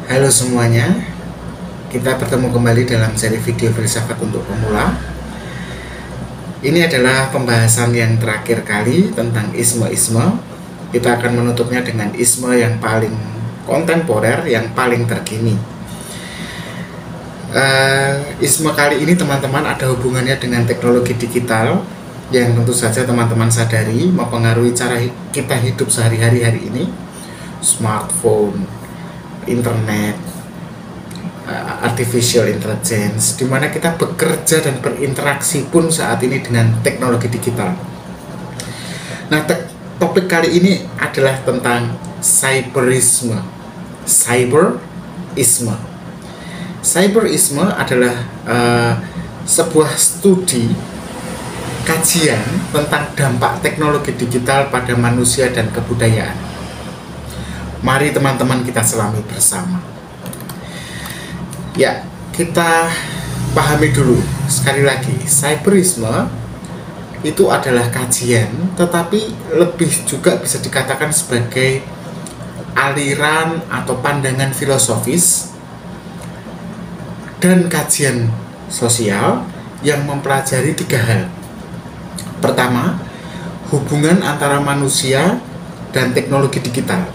Halo semuanya, kita bertemu kembali dalam seri video filsafat untuk pemula. Ini adalah pembahasan yang terakhir kali tentang isme-isme. Kita akan menutupnya dengan isme yang paling kontemporer, yang paling terkini. Isme kali ini teman-teman ada hubungannya dengan teknologi digital yang tentu saja teman-teman sadari mempengaruhi cara kita hidup sehari-hari hari ini. Smartphone, internet, artificial intelligence, di mana kita bekerja dan berinteraksi pun saat ini dengan teknologi digital. Nah, topik kali ini adalah tentang cyberisme. Cyberisme adalah sebuah studi kajian tentang dampak teknologi digital pada manusia dan kebudayaan. Mari teman-teman kita selami bersama. Ya, kita pahami dulu sekali lagi, cyberisme itu adalah kajian, tetapi lebih juga bisa dikatakan sebagai aliran atau pandangan filosofis dan kajian sosial yang mempelajari tiga hal. Pertama, hubungan antara manusia dan teknologi digital.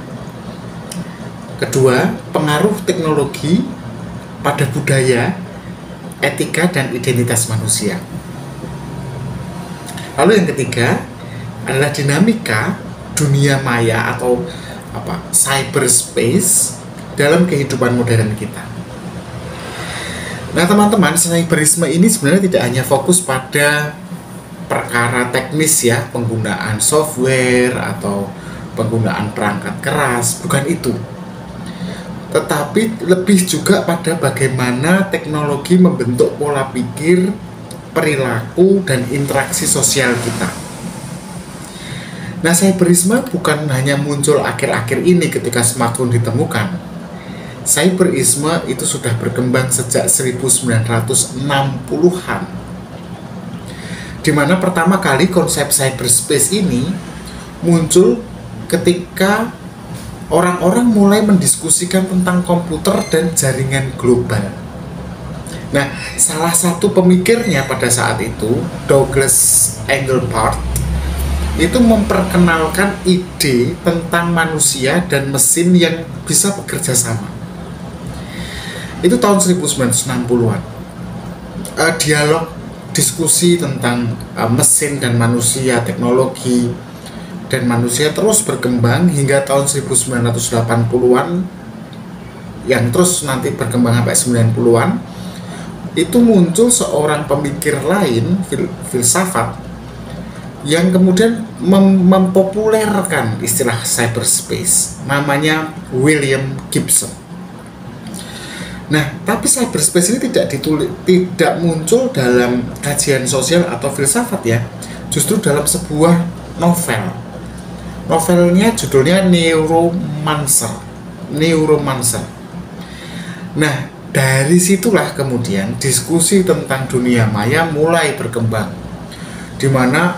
Kedua, pengaruh teknologi pada budaya, etika, dan identitas manusia. Lalu yang ketiga adalah dinamika dunia maya atau cyberspace dalam kehidupan modern kita. Nah teman-teman, cyberisme ini sebenarnya tidak hanya fokus pada perkara teknis ya, penggunaan software atau penggunaan perangkat keras, bukan itu. Tetapi lebih juga pada bagaimana teknologi membentuk pola pikir, perilaku, dan interaksi sosial kita. Nah, cyberisme bukan hanya muncul akhir-akhir ini ketika smartphone ditemukan. Cyberisme itu sudah berkembang sejak 1960-an. Di mana pertama kali konsep cyberspace ini muncul ketika orang-orang mulai mendiskusikan tentang komputer dan jaringan global. Nah, salah satu pemikirnya pada saat itu, Douglas Engelbart, itu memperkenalkan ide tentang manusia dan mesin yang bisa bekerja sama. Itu tahun 1960-an. Dialog diskusi tentang mesin dan manusia, teknologi dan manusia terus berkembang hingga tahun 1980-an, yang terus nanti berkembang sampai 90-an. Itu muncul seorang pemikir lain, filsafat, yang kemudian mempopulerkan istilah cyberspace, namanya William Gibson. Nah, tapi cyberspace ini tidak muncul dalam kajian sosial atau filsafat ya, justru dalam sebuah novel. Novelnya judulnya Neuromancer. Nah, dari situlah kemudian diskusi tentang dunia maya mulai berkembang, di mana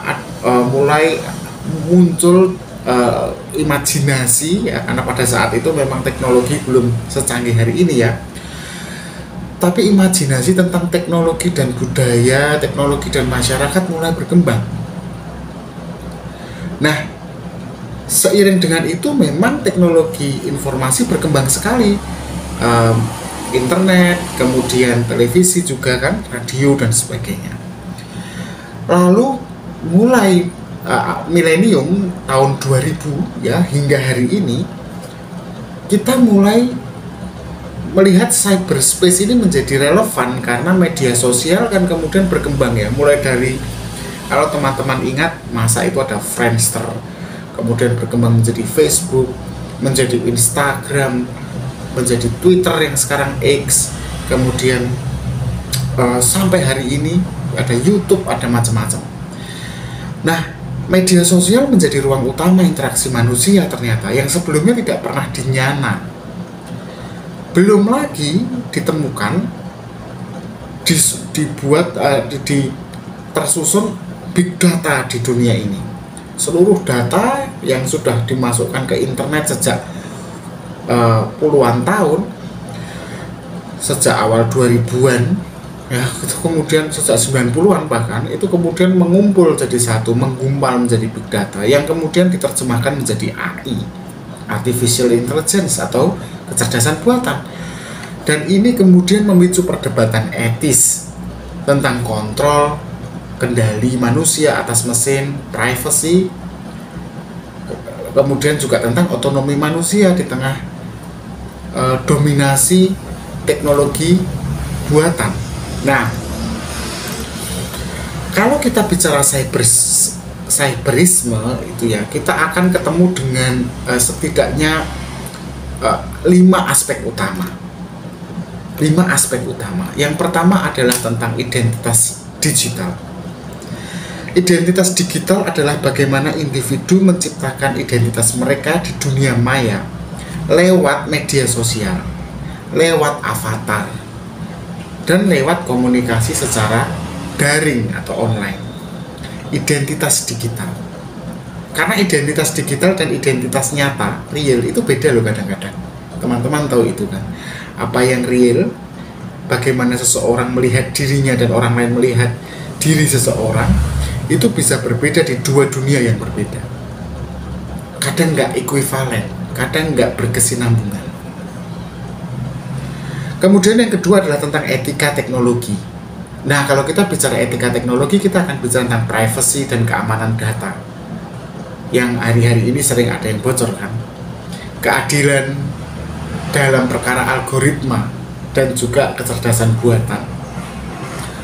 mulai muncul imajinasi ya, karena pada saat itu memang teknologi belum secanggih hari ini ya. Tapi imajinasi tentang teknologi dan budaya, teknologi dan masyarakat mulai berkembang. Nah, seiring dengan itu memang teknologi informasi berkembang sekali. Internet, kemudian televisi juga kan, radio dan sebagainya. Lalu mulai milenium tahun 2000 ya hingga hari ini, kita mulai melihat cyberspace ini menjadi relevan karena media sosial kan kemudian berkembang ya, mulai dari, kalau teman-teman ingat, masa itu ada Friendster, kemudian berkembang menjadi Facebook, menjadi Instagram, menjadi Twitter yang sekarang X, kemudian sampai hari ini ada YouTube, ada macam-macam. Nah, media sosial menjadi ruang utama interaksi manusia ternyata, yang sebelumnya tidak pernah dinyana. Belum lagi ditemukan, tersusun big data di dunia ini. Seluruh data yang sudah dimasukkan ke internet sejak puluhan tahun sejak awal 2000-an ya, itu kemudian sejak 90-an bahkan itu kemudian mengumpul jadi satu, menggumpal menjadi big data yang kemudian diterjemahkan menjadi AI, artificial intelligence atau kecerdasan buatan. Dan ini kemudian memicu perdebatan etis tentang kontrol, kendali manusia atas mesin, privacy, kemudian juga tentang otonomi manusia di tengah dominasi teknologi buatan. Nah, kalau kita bicara cyberisme itu ya, kita akan ketemu dengan setidaknya 5 aspek utama. 5 aspek utama. Yang pertama adalah tentang identitas digital. Identitas digital adalah bagaimana individu menciptakan identitas mereka di dunia maya lewat media sosial, lewat avatar, dan lewat komunikasi secara daring atau online. Identitas digital. Karena identitas digital dan identitas nyata, real, itu beda loh kadang-kadang. Teman-teman tahu itu kan. Apa yang real, bagaimana seseorang melihat dirinya dan orang lain melihat diri seseorang, itu bisa berbeda di 2 dunia yang berbeda. Kadang nggak ekuivalen, kadang nggak berkesinambungan. Kemudian yang kedua adalah tentang etika teknologi. Nah, kalau kita bicara etika teknologi, kita akan bicara tentang privacy dan keamanan data yang hari-hari ini sering ada yang bocor kan. Keadilan dalam perkara algoritma dan juga kecerdasan buatan.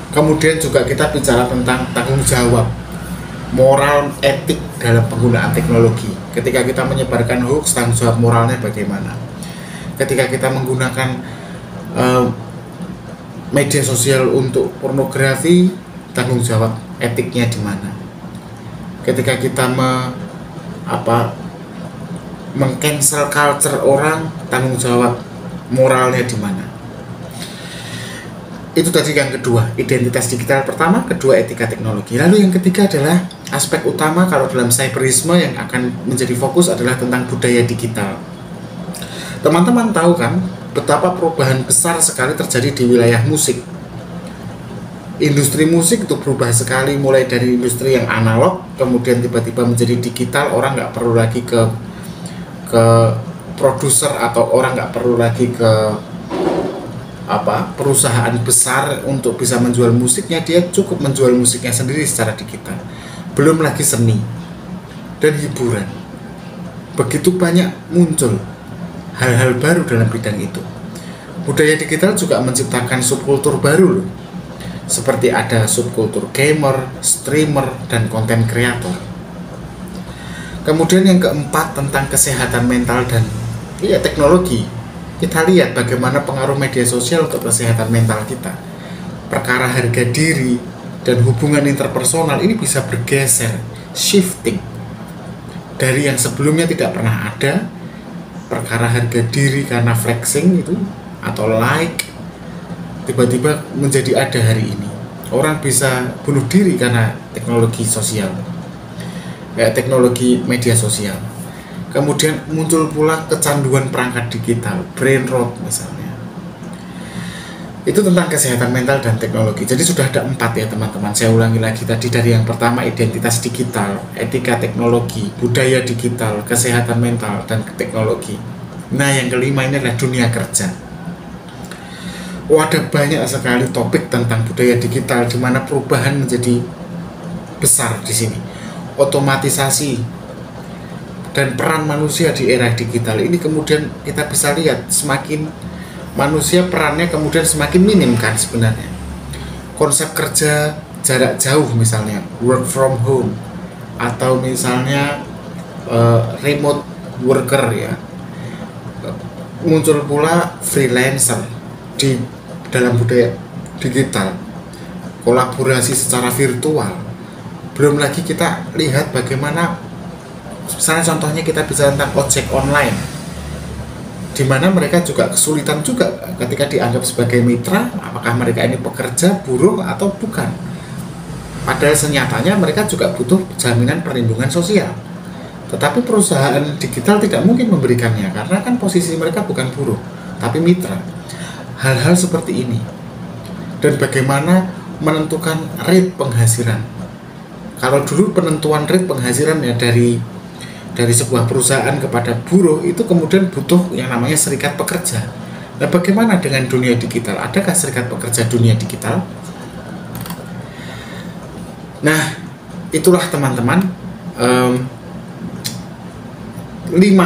Kemudian juga kita bicara tentang tanggung jawab, moral, etik dalam penggunaan teknologi. Ketika kita menyebarkan hoax, tanggung jawab moralnya bagaimana? Ketika kita menggunakan media sosial untuk pornografi, tanggung jawab etiknya di mana? Ketika kita meng-cancel culture orang, tanggung jawab moralnya di mana? Itu tadi yang kedua, identitas digital pertama, kedua etika teknologi. Lalu yang ketiga adalah aspek utama kalau dalam cyberisme yang akan menjadi fokus adalah tentang budaya digital. Teman-teman tahu kan betapa perubahan besar sekali terjadi di wilayah musik. Industri musik itu berubah sekali, mulai dari industri yang analog kemudian tiba-tiba menjadi digital. Orang nggak perlu lagi ke produser atau orang nggak perlu lagi ke perusahaan besar untuk bisa menjual musiknya. Dia cukup menjual musiknya sendiri secara digital. Belum lagi seni dan hiburan, begitu banyak muncul hal-hal baru dalam bidang itu. Budaya digital juga menciptakan subkultur baru loh, seperti ada subkultur gamer, streamer, dan konten kreator. Kemudian yang keempat tentang kesehatan mental dan teknologi. Kita lihat bagaimana pengaruh media sosial untuk kesehatan mental kita. Perkara harga diri dan hubungan interpersonal ini bisa bergeser, shifting dari yang sebelumnya tidak pernah ada. Perkara harga diri karena flexing itu atau like, tiba-tiba menjadi ada hari ini. Orang bisa bunuh diri karena teknologi sosial, teknologi media sosial. Kemudian muncul pula kecanduan perangkat digital, brain rot misalnya. Itu tentang kesehatan mental dan teknologi. Jadi sudah ada 4 ya teman-teman. Saya ulangi lagi tadi, dari yang pertama identitas digital, etika teknologi, budaya digital, kesehatan mental, dan teknologi. Nah, yang kelima ini adalah dunia kerja. Ada banyak sekali topik tentang budaya digital di mana perubahan menjadi besar di sini. Otomatisasi dan peran manusia di era digital ini kemudian kita bisa lihat semakin manusia perannya kemudian semakin minim kan sebenarnya. Konsep kerja jarak jauh misalnya, work from home, atau misalnya remote worker ya. Muncul pula freelancer di dalam budaya digital, kolaborasi secara virtual. Belum lagi kita lihat bagaimana misalnya contohnya kita bisa tentang ojek online, di mana mereka juga kesulitan juga ketika dianggap sebagai mitra, apakah mereka ini pekerja, buruh atau bukan. Padahal senyatanya mereka juga butuh jaminan perlindungan sosial. Tetapi perusahaan digital tidak mungkin memberikannya karena kan posisi mereka bukan buruh, tapi mitra. hal-hal seperti ini, dan bagaimana menentukan rate penghasilan. Kalau dulu penentuan rate penghasilan ya dari sebuah perusahaan kepada buruh itu kemudian butuh yang namanya serikat pekerja. Nah, bagaimana dengan dunia digital? Adakah serikat pekerja dunia digital? Nah, itulah teman-teman 5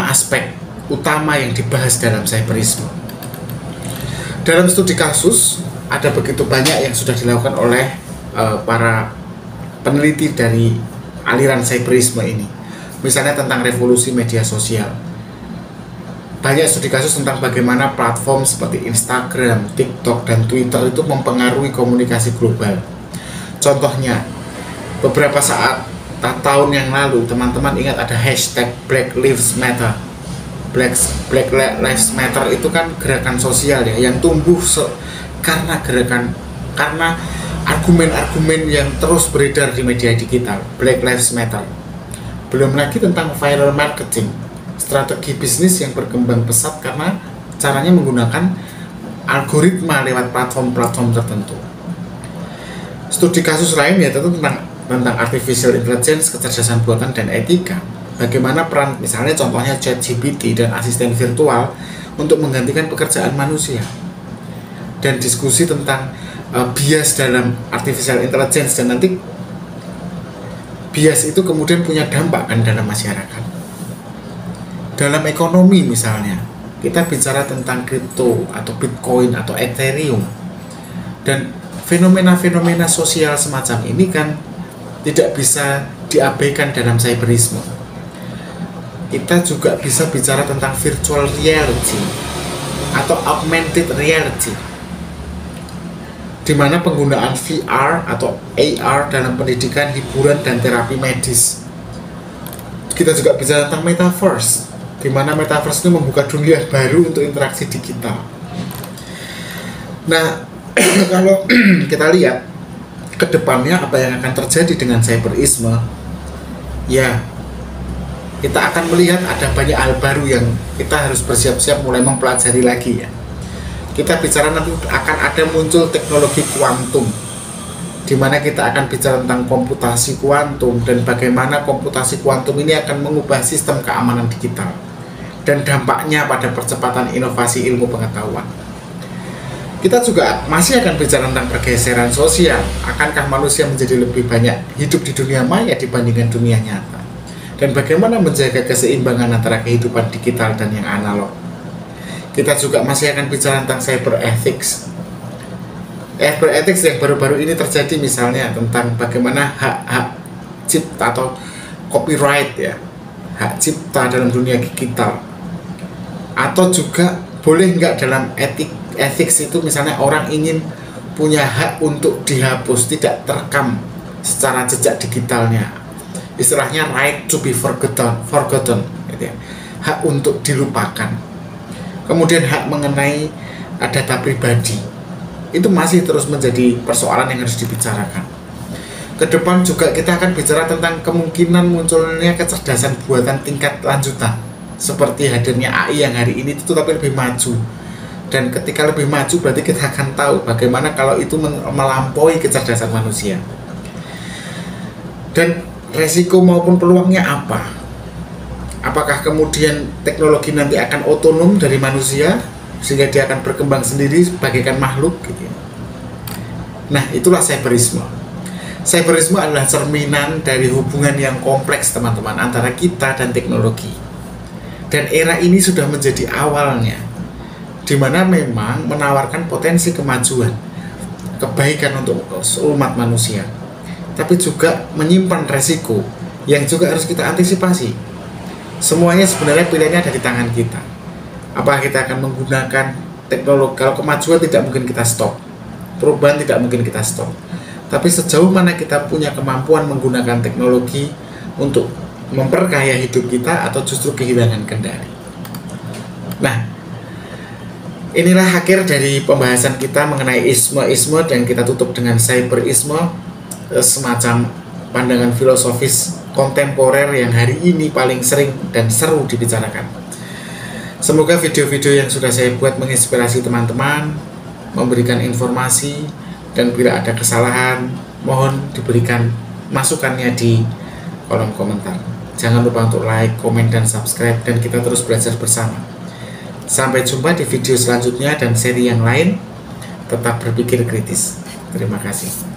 aspek utama yang dibahas dalam cyberisme. Dalam studi kasus ada begitu banyak yang sudah dilakukan oleh para peneliti dari aliran cyberisme ini. Misalnya tentang revolusi media sosial. Banyak studi kasus tentang bagaimana platform seperti Instagram, TikTok, dan Twitter itu mempengaruhi komunikasi global. Contohnya, beberapa tahun yang lalu, teman-teman ingat ada hashtag Black Lives Matter. Black Lives Matter itu kan gerakan sosial ya, yang tumbuh karena argumen-argumen yang terus beredar di media digital. Black Lives Matter. Belum lagi tentang viral marketing, strategi bisnis yang berkembang pesat karena caranya menggunakan algoritma lewat platform-platform tertentu. Studi kasus lain yaitu tentang artificial intelligence, kecerdasan buatan, dan etika. Bagaimana peran misalnya contohnya ChatGPT dan asisten virtual untuk menggantikan pekerjaan manusia. Dan diskusi tentang bias dalam artificial intelligence, dan nanti bias itu kemudian punya dampak kan dalam masyarakat. Dalam ekonomi misalnya, kita bicara tentang kripto atau Bitcoin atau Ethereum, dan fenomena-fenomena sosial semacam ini kan tidak bisa diabaikan dalam cyberisme. Kita juga bisa bicara tentang virtual reality atau augmented reality, di mana penggunaan VR atau AR dalam pendidikan, hiburan, dan terapi medis. Kita juga bicara tentang metaverse, di mana metaverse itu membuka dunia baru untuk interaksi digital. Nah, kalau kita lihat ke depannya apa yang akan terjadi dengan cyberisme, ya kita akan melihat ada banyak hal baru yang kita harus bersiap-siap mulai mempelajari lagi ya. Kita bicara nanti akan ada muncul teknologi kuantum, di mana kita akan bicara tentang komputasi kuantum dan bagaimana komputasi kuantum ini akan mengubah sistem keamanan digital dan dampaknya pada percepatan inovasi ilmu pengetahuan. Kita juga masih akan bicara tentang pergeseran sosial. Akankah manusia menjadi lebih banyak hidup di dunia maya dibandingkan dunia nyata? Dan bagaimana menjaga keseimbangan antara kehidupan digital dan yang analog? Kita juga masih akan bicara tentang cyber ethics. Cyber ethics yang baru-baru ini terjadi misalnya tentang bagaimana hak cipta atau copyright ya, hak cipta dalam dunia digital. Atau juga boleh nggak dalam ethics itu misalnya orang ingin punya hak untuk dihapus, tidak terekam secara jejak digitalnya. Istilahnya right to be forgotten gitu ya. Hak untuk dilupakan. Kemudian hak mengenai data pribadi itu masih terus menjadi persoalan yang harus dibicarakan. Kedepan juga kita akan bicara tentang kemungkinan munculnya kecerdasan buatan tingkat lanjutan, seperti hadirnya AI yang hari ini itu tapi lebih maju. Dan ketika lebih maju berarti kita akan tahu bagaimana kalau itu melampaui kecerdasan manusia. Dan resiko maupun peluangnya apa? Apakah kemudian teknologi nanti akan otonom dari manusia sehingga dia akan berkembang sendiri bagaikan makhluk gitu. Nah, itulah cyberisme. Cyberisme adalah cerminan dari hubungan yang kompleks teman-teman antara kita dan teknologi. Dan era ini sudah menjadi awalnya, di mana memang menawarkan potensi kemajuan, kebaikan untuk umat manusia, tapi juga menyimpan resiko yang juga harus kita antisipasi. Semuanya sebenarnya pilihannya ada di tangan kita. Apakah kita akan menggunakan teknologi? Kalau kemajuan tidak mungkin kita stop, perubahan tidak mungkin kita stop. Tapi sejauh mana kita punya kemampuan menggunakan teknologi untuk memperkaya hidup kita atau justru kehilangan kendali. Nah, inilah akhir dari pembahasan kita mengenai isme-isme, dan kita tutup dengan cyberisme, semacam pandangan filosofis kontemporer yang hari ini paling sering dan seru dibicarakan. Semoga video-video yang sudah saya buat menginspirasi teman-teman, memberikan informasi, dan bila ada kesalahan mohon diberikan masukannya di kolom komentar. Jangan lupa untuk like, komen, dan subscribe, dan kita terus belajar bersama. Sampai jumpa di video selanjutnya dan seri yang lain. Tetap berpikir kritis. Terima kasih.